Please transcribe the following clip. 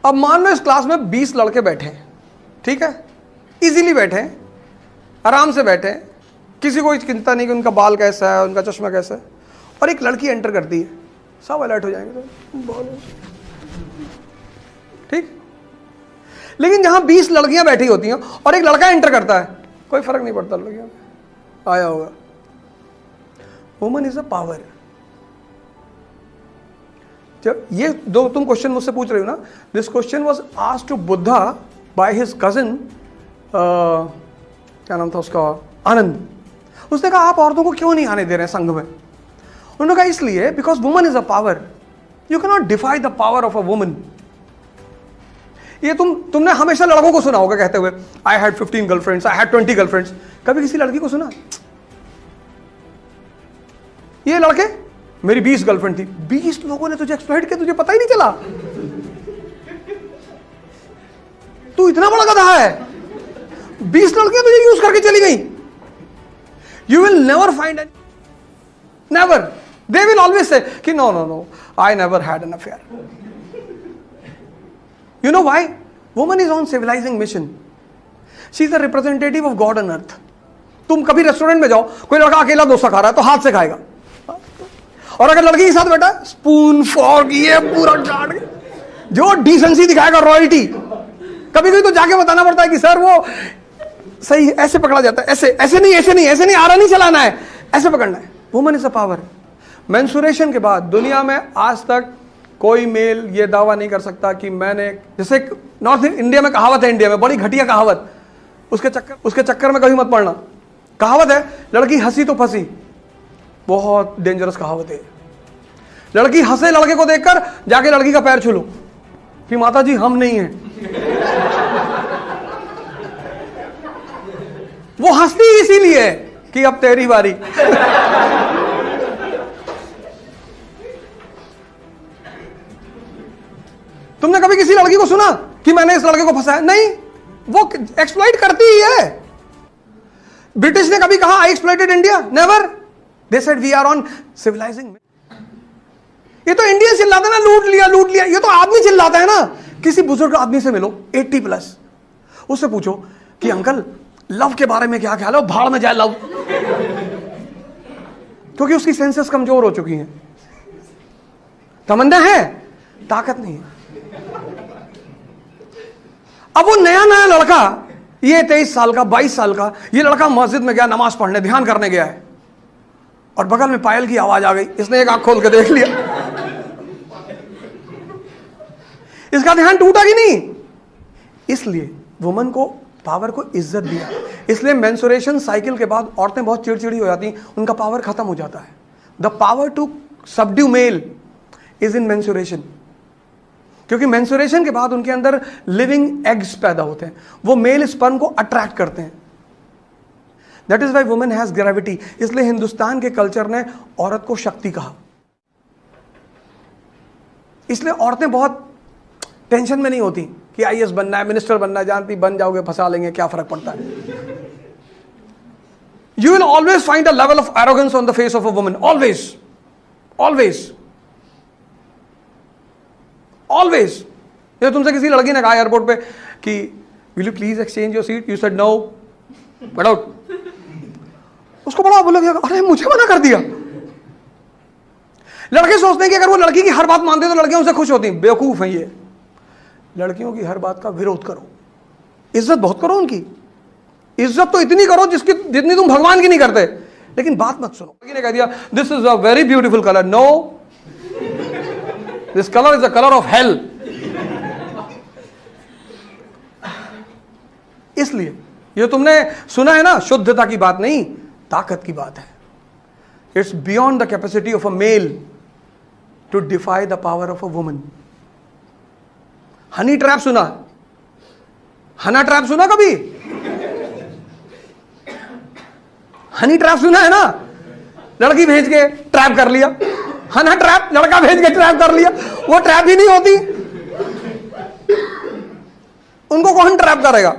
अब मान लो इस क्लास में 20 लड़के बैठे हैं, ठीक है, इजीली बैठे हैं, आराम से बैठे हैं, किसी को चिंता नहीं कि उनका बाल कैसा है, उनका चश्मा कैसा है, और एक लड़की एंटर करती है, सब अलर्ट हो जाएंगे, ठीक। लेकिन जहां 20 लड़कियां बैठी होती हैं और एक लड़का एंटर करता है, कोई फर्क नहीं पड़ता लड़कियों में, आया होगा। Woman is a power. जब ये दो तुम क्वेश्चन मुझसे पूछ रहे हो ना, this question was asked to Buddha by his cousin, क्या नाम था उसका, आनंद। उसने कहा आप औरतों को क्यों नहीं आने दे रहे हैं संघ में? उन्होंने कहा इसलिए because woman is a power, you can not defy the power of a woman. ये तुमने हमेशा लड़कों को सुना होगा कहते हुए I had 15 girlfriends, I had 20 girlfriends. कभी किसी लड़की को सुना? ये लड़के, मेरी 20 गर्लफ्रेंड थी। 20 लोगों ने तुझे एक्सप्लॉइट किया, तुझे पता ही नहीं चला? तू इतना बड़ा गधा है, 20 लड़कियां तुझे यूज करके चली गई। You will never find any, never, they will always say कि no no no, I never had an affair. You know why? Woman is on civilizing mission. She is the representative of God on earth. तुम कभी restaurant में जाओ, कोई लड़का अकेला डोसा खा रहा है तो हाथ से खाएगा, और अगर लड़की के साथ बैठा स्पून फॉर्क ये पूरा चाट के, जो डिसेंसी दिखाएगा, रॉयल्टी। कभी कभी तो जाके बताना पड़ता है कि सर वो सही ऐसे पकड़ा जाता है, ऐसे ऐसे नहीं, ऐसे नहीं, ऐसे नहीं, आरा नहीं चलाना है, ऐसे पकड़ना है। Woman is a power. Menstruation के बाद दुनिया में आज तक कोई मेल ये दावा नहीं कर सकता कि मैंने, जैसे नॉर्थ इंडिया में कहावत है, इंडिया में बड़ी घटिया कहावत, उसके चक्कर में कभी मत पड़ना। कहावत है लड़की हंसी तो फंसी, बहुत डेंजरस कहावत है। लड़की हंसे लड़के को देखकर जाके लड़की का पैर छू लो कि माता जी हम नहीं हैं। वो हंसती इसीलिए कि अब तेरी बारी। तुमने कभी किसी लड़की को सुना कि मैंने इस लड़के को फंसाया? नहीं, वो एक्सप्लॉइट करती ही है। ब्रिटिश ने कभी कहा I exploited India? Never. They said we are on civilizing. ये तो इंडिया चिल्लाता है ना, लूट लिया लूट लिया। ये तो आदमी चिल्लाता है ना। किसी बुजुर्ग आदमी से मिलो 80+, उससे पूछो कि अंकल लव के बारे में क्या ख्याल है, भाड़ में जाए लव, क्योंकि उसकी सेंसेस कमजोर हो चुकी हैं। तमन्ना है, ताकत नहीं है। अब वो नया नया लड़का, ये 23 साल का, 22 साल का, ये लड़का मस्जिद में गया नमाज पढ़ने, ध्यान करने गया है, और बगल में पायल की आवाज आ गई। इसने एक आंख खोल के देख लिया, इसका ध्यान टूटा कि नहीं? इसलिए वुमन को, पावर को इज्जत दिया। इसलिए मेंस्ट्रुएशन साइकिल के बाद औरतें बहुत चिड़चिड़ी हो जाती, उनका पावर खत्म हो जाता है। The power to subdue male is in menstruation, क्योंकि मेंस्ट्रुएशन के बाद उनके अंदर लिविंग एग्स पैदा होते हैं, वो मेल स्पर्म को अट्रैक्ट करते हैं। That is why women has gravity. इसलिए हिंदुस्तान के कल्चर ने औरत को शक्ति कहा। इसलिए औरतें बहुत टेंशन में नहीं होती कि आईएएस बनना है, मिनिस्टर बनना है, जानती बन जाओगे, फंसा लेंगे, क्या फर्क पड़ता है। You will always find a level of arrogance on the face of a woman, always always always. ये तुमसे किसी लड़की ने कहा एयरपोर्ट पे कि will you please exchange your seat, you said no, get out. उसको बड़ा बोला गया, अरे मुझे मना कर दिया। लड़के सोचते हैं कि अगर वो लड़की की हर बात मानते तो लड़कियां उनसे खुश होती। बेवकूफ है ये। लड़कियों की हर बात का विरोध करो, इज्जत बहुत करो उनकी। इज्जत तो इतनी करो जितनी तुम भगवान की नहीं करते, लेकिन बात मत सुनो। लड़की ने कह दिया this is a very beautiful colour, no, this colour is the colour of hell. इसलिए ये तुमने सुना है ना, शुद्धता की बात नहीं, ताकत की बात है। It's beyond the capacity of a male to defy the power of a woman. Honey trap सुना? हना ट्रैप सुना कभी? हनी ट्रैप सुना है ना? लड़की भेज के ट्रैप कर लिया। हना ट्रैप, लड़का भेज के ट्रैप कर लिया। वो ट्रैप ही नहीं होती, उनको कौन ट्रैप करेगा?